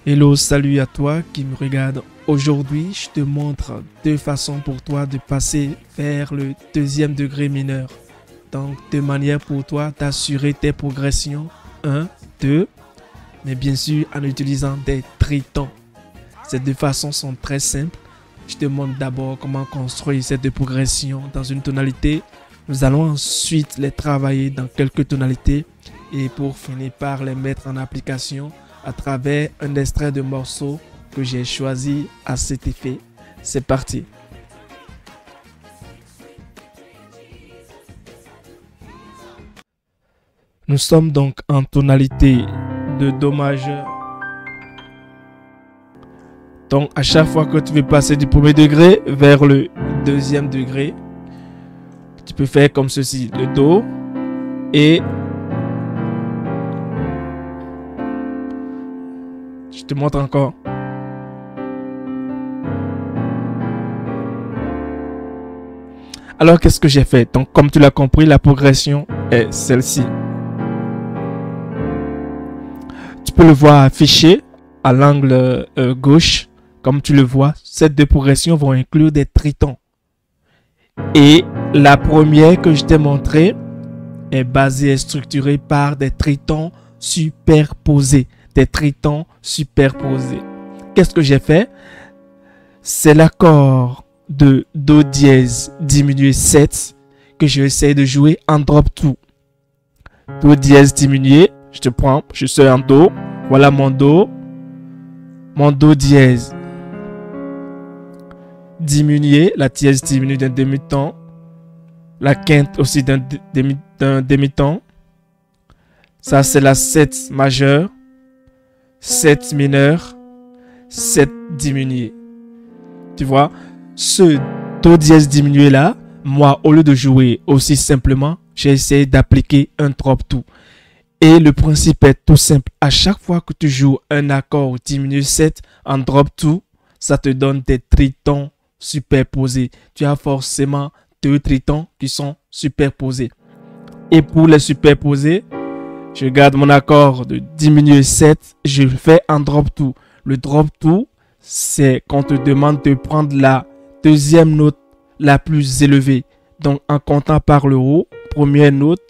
Hello, salut à toi qui me regarde. Aujourd'hui, je te montre deux façons pour toi de passer vers le deuxième degré mineur. Donc, de manière pour toi d'assurer tes progressions 1, 2, mais bien sûr en utilisant des tritons. Ces deux façons sont très simples. Je te montre d'abord comment construire ces deux progressions dans une tonalité. Nous allons ensuite les travailler dans quelques tonalités et pour finir par les mettre en application à travers un extrait de morceau que j'ai choisi à cet effet. C'est parti. Nous sommes donc en tonalité de Do majeur. Donc à chaque fois que tu veux passer du premier degré vers le deuxième degré, tu peux faire comme ceci, le Do et je te montre encore. Alors qu'est-ce que j'ai fait? Donc comme tu l'as compris, la progression est celle-ci. Tu peux le voir affiché à l'angle gauche. Comme tu le vois, ces deux progressions vont inclure des tritons. Et la première que je t'ai montrée est basée et structurée par des tritons superposés. Des tritons superposés. Qu'est-ce que j'ai fait? C'est l'accord de Do dièse diminué 7 que je vais essayer de jouer en drop 2. Do dièse diminué, je te prends, je suis en Do. Voilà mon Do dièse diminué, la dièse diminue d'un demi-ton, la quinte aussi d'un demi-ton. Ça c'est la 7 majeure, 7 mineur, 7 diminué. Tu vois, ce Do dièse diminué là, moi au lieu de jouer aussi simplement, j'ai essayé d'appliquer un drop 2. Et le principe est tout simple. À chaque fois que tu joues un accord diminué 7 en drop 2, ça te donne des tritons superposés. Tu as forcément deux tritons qui sont superposés. Et pour les superposer, je garde mon accord de diminué 7, je le fais en drop 2. Le drop 2, c'est quand on te demande de prendre la deuxième note la plus élevée. Donc en comptant par le haut, première note,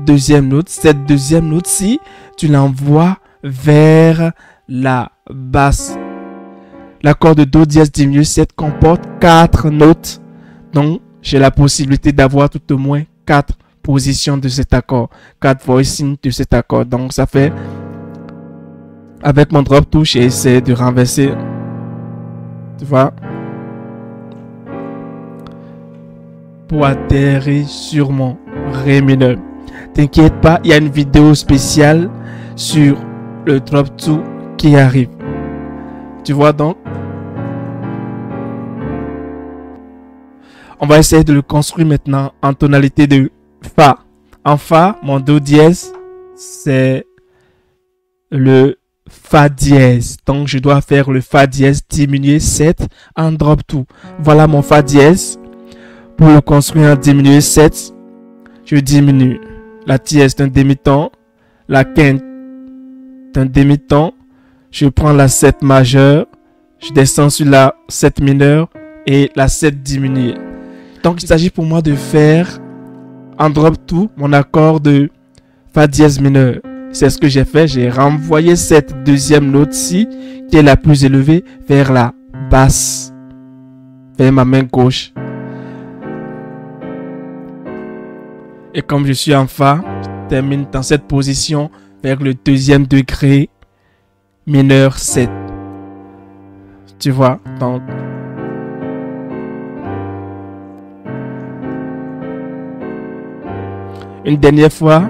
deuxième note. Cette deuxième note-ci, tu l'envoies vers la basse. L'accord de Do dièse diminué 7 comporte 4 notes. Donc, j'ai la possibilité d'avoir tout au moins 4 positions de cet accord. 4 voicings de cet accord. Donc, ça fait... Avec mon drop touche, j'ai essayé de renverser. Tu vois? Pour atterrir sur mon Ré mineur. T'inquiète pas, il y a une vidéo spéciale sur le drop 2 qui arrive. Tu vois donc? On va essayer de le construire maintenant en tonalité de Fa. En Fa, mon Do dièse, c'est le Fa dièse. Donc, je dois faire le Fa dièse diminué 7 en drop 2. Voilà mon Fa dièse. Pour le construire en diminué 7, je diminue la dièse d'un demi-ton, la quinte d'un demi-ton. Je prends la 7 majeure, je descends sur la 7 mineure et la 7 diminuée. Donc, il s'agit pour moi de faire en drop 2 mon accord de Fa dièse mineur. C'est ce que j'ai fait. J'ai renvoyé cette deuxième note-ci, qui est la plus élevée, vers la basse, vers ma main gauche. Et comme je suis en Fa, je termine dans cette position vers le deuxième degré mineur 7. Tu vois, donc... Une dernière fois.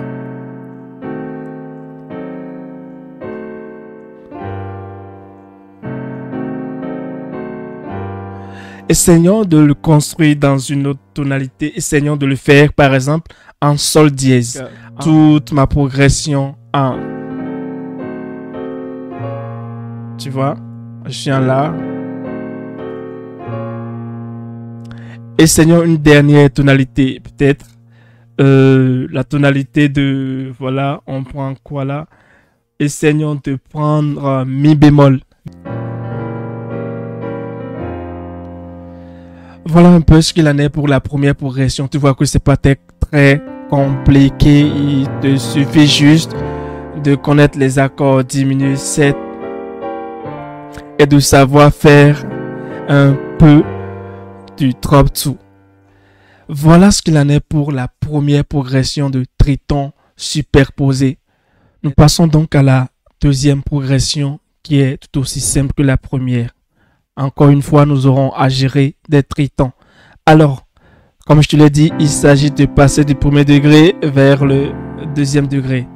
Essayons de le construire dans une autre tonalité. Essayons de le faire, par exemple, en Sol dièse. Toute ma progression en... Tu vois, je suis en La. Essayons une dernière tonalité, peut-être. La tonalité de... Voilà, on prend quoi là? essayons de prendre mi bémol. Voilà un peu ce qu'il en est pour la première progression. Tu vois que c'est pas très compliqué. Il te suffit juste de connaître les accords diminués 7 et de savoir faire un peu du drop 2. Voilà ce qu'il en est pour la première progression de triton superposé. Nous passons donc à la deuxième progression qui est tout aussi simple que la première. Encore une fois, nous aurons à gérer des tritons. Alors, comme je te l'ai dit, il s'agit de passer du premier degré vers le deuxième degré.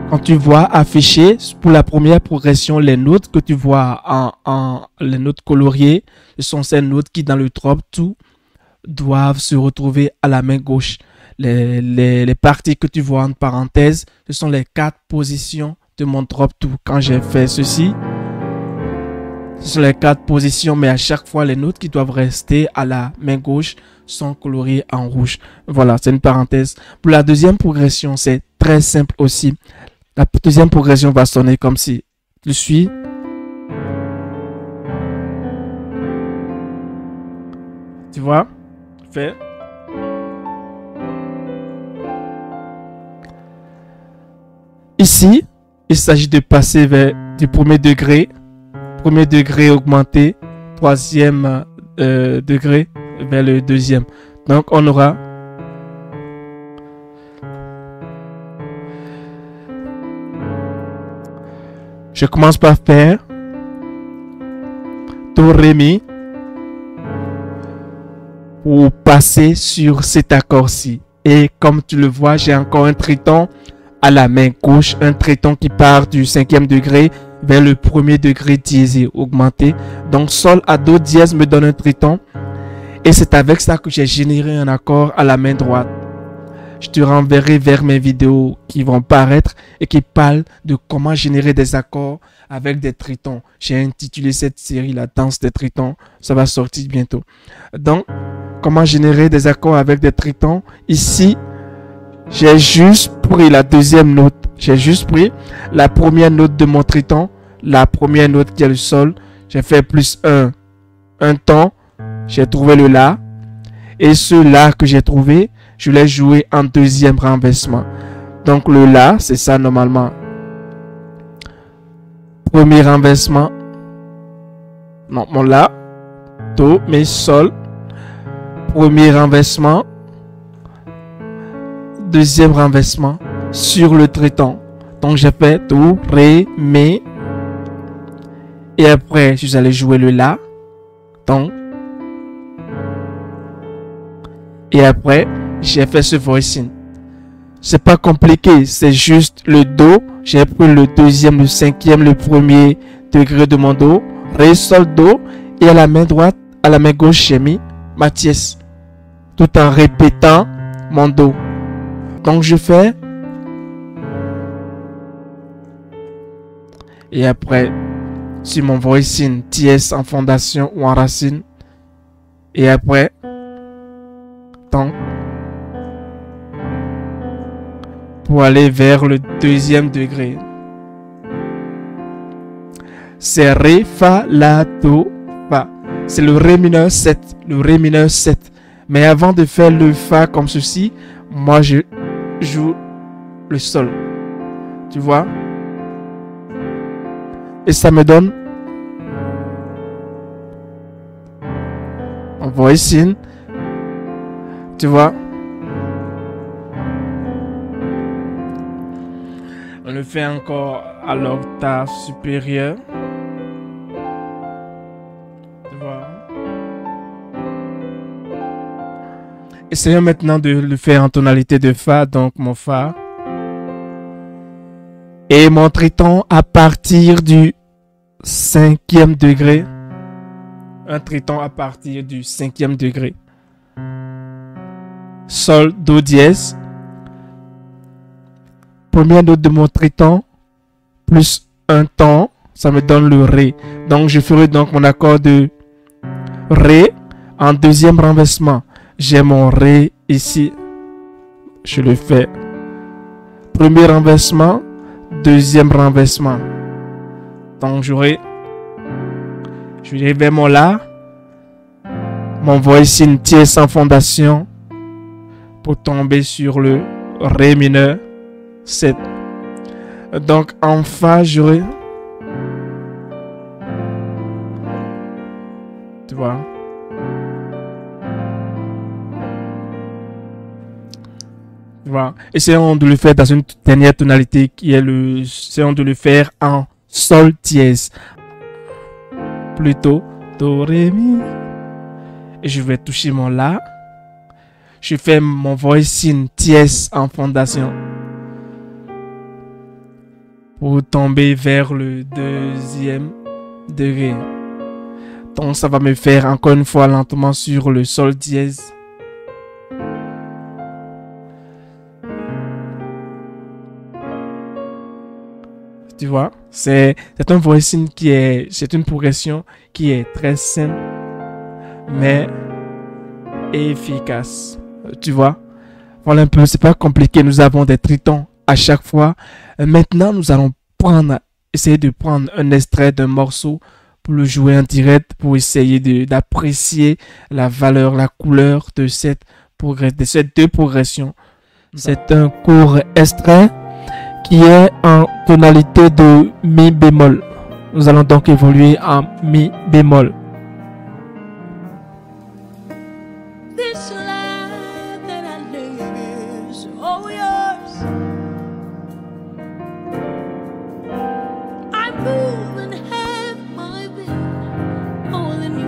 Quand tu vois afficher pour la première progression, les notes que tu vois les notes coloriées, ce sont ces notes qui dans le drop 2 doivent se retrouver à la main gauche. Les parties que tu vois en parenthèse, ce sont les 4 positions de mon drop 2. Quand j'ai fait ceci, ce sont les 4 positions, mais à chaque fois, les notes qui doivent rester à la main gauche sont coloriées en rouge. Voilà, c'est une parenthèse. Pour la deuxième progression, c'est très simple aussi. La deuxième progression va sonner comme si tu suis. Tu vois? Fais. Ici, il s'agit de passer vers du premier degré augmenté, troisième degré vers le deuxième. Donc on aura je commence par faire do ré mi pour passer sur cet accord-ci. Et comme tu le vois, j'ai encore un triton à la main gauche, un triton qui part du cinquième degré vers le premier degré diésé augmenté. Donc sol à do dièse me donne un triton. Et c'est avec ça que j'ai généré un accord à la main droite. Je te renverrai vers mes vidéos qui vont paraître et qui parlent de comment générer des accords avec des tritons. J'ai intitulé cette série La danse des tritons. Ça va sortir bientôt. Donc, comment générer des accords avec des tritons? Ici, j'ai juste pris la deuxième note. J'ai juste pris la première note de mon triton. La première note qui est le sol. J'ai fait plus un ton. J'ai trouvé le la. Et ce la que j'ai trouvé, je l'ai joué en deuxième renversement. Donc le la, c'est ça normalement. Premier renversement. Non, mon la. Do, mais sol. Premier renversement. Deuxième renversement sur le triton. Donc j'ai fait do, ré, mi. Et après, je suis allé jouer le la. Donc. Et après, j'ai fait ce voicing. C'est pas compliqué, c'est juste le do. J'ai pris le deuxième, le cinquième, le premier degré de mon do. Ré, sol, do. Et à la main droite, à la main gauche, j'ai mis ma tierce. Tout en répétant mon do. Donc je fais. Et après, sur mon voicing, tierce en fondation ou en racine. Et après, donc, pour aller vers le deuxième degré. C'est ré, fa, la, do, fa. C'est le ré mineur 7. Le ré mineur 7. Mais avant de faire le fa comme ceci, moi je joue le sol. Tu vois? Et ça me donne un voicing. Tu vois? On le fait encore à l'octave supérieure. Tu vois? Essayons maintenant de le faire en tonalité de fa. Donc mon fa. Et mon triton à partir du cinquième degré. Un triton à partir du cinquième degré. Sol, do dièse. Première note de mon triton. Plus un ton. Ça me donne le ré. Donc je ferai donc mon accord de ré. En deuxième renversement. J'ai mon ré ici. Je le fais. Premier renversement. deuxième renversement. Donc je vais vers mon La, m'envoie ici une tierce en fondation pour tomber sur le Ré mineur 7. Donc en Fa, j'aurai, tu vois, essayons de le faire dans une dernière tonalité qui est essayons de le faire en Sol dièse. Plutôt Do, Ré, Mi. Et je vais toucher mon La. Je fais mon voice une tierce en fondation pour tomber vers le deuxième degré. Donc ça va me faire encore une fois lentement sur le Sol dièse. Tu vois, c'est un voicing c'est une progression qui est très simple mais efficace. Tu vois, voilà un peu, c'est pas compliqué. Nous avons des tritons à chaque fois. Maintenant, nous allons essayer de prendre un extrait d'un morceau pour le jouer en direct, pour essayer d'apprécier la valeur, la couleur de ces deux progressions. C'est un court extrait qui est en tonalité de Mi bémol. Nous allons donc évoluer en Mi bémol. This life that I live is all yours. I move and have my being all in you.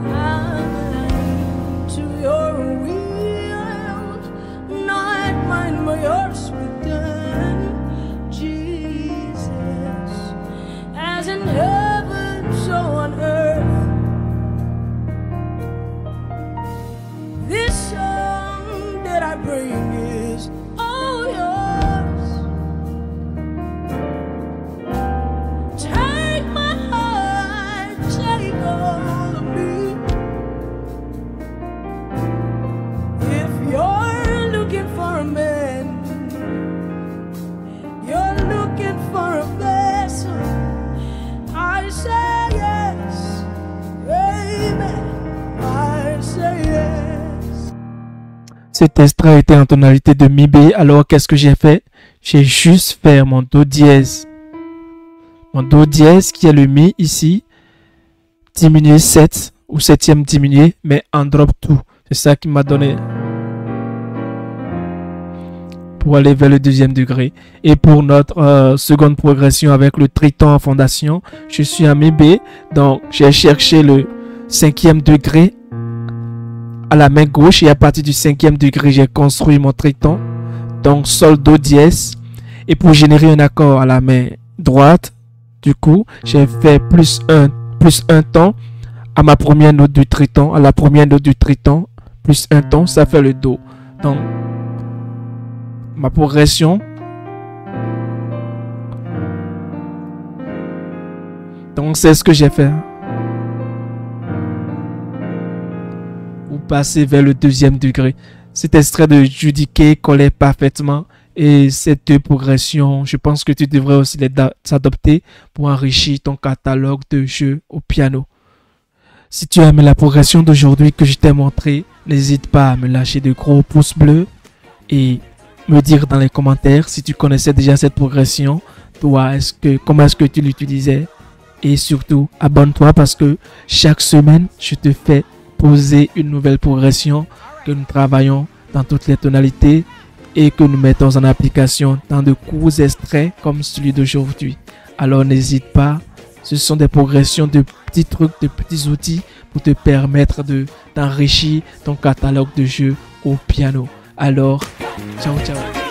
I'm alive to your will, not mine but yours be done. Jesus, as in heaven, so on earth. This song that I bring is all yours. Take my heart, take all of me. If you're looking for a man, you're looking for a vessel, I say yes, amen, I say yes. Cet extrait était en tonalité de Mi B. Alors qu'est-ce que j'ai fait? J'ai juste fait mon Do dièse. Mon Do dièse qui est le Mi ici, diminué 7 ou septième diminué, mais en drop 2. C'est ça qui m'a donné pour aller vers le deuxième degré. Et pour notre seconde progression avec le triton en fondation, je suis à Mi B. Donc j'ai cherché le cinquième degré à la main gauche et à partir du cinquième degré, j'ai construit mon triton. Donc Sol, Do dièse. Et pour générer un accord à la main droite, du coup, j'ai fait plus un ton à ma première note du triton, à la première note du triton, plus un ton, ça fait le Do. Donc, ma progression. Donc, c'est ce que j'ai fait. Ou passer vers le deuxième degré. Cet extrait de Judy Kay collait parfaitement. Et ces deux progressions, je pense que tu devrais aussi les adopter pour enrichir ton catalogue de jeux au piano. Si tu as aimé la progression d'aujourd'hui que je t'ai montré, n'hésite pas à me lâcher de gros pouces bleus et me dire dans les commentaires si tu connaissais déjà cette progression, toi, comment est-ce que tu l'utilisais. Et surtout, abonne-toi parce que chaque semaine, je te fais poser une nouvelle progression que nous travaillons dans toutes les tonalités et que nous mettons en application dans de courts extraits comme celui d'aujourd'hui. Alors n'hésite pas, ce sont des progressions de petits trucs, de petits outils pour te permettre d'enrichir ton catalogue de jeux au piano. Alors, ciao ciao.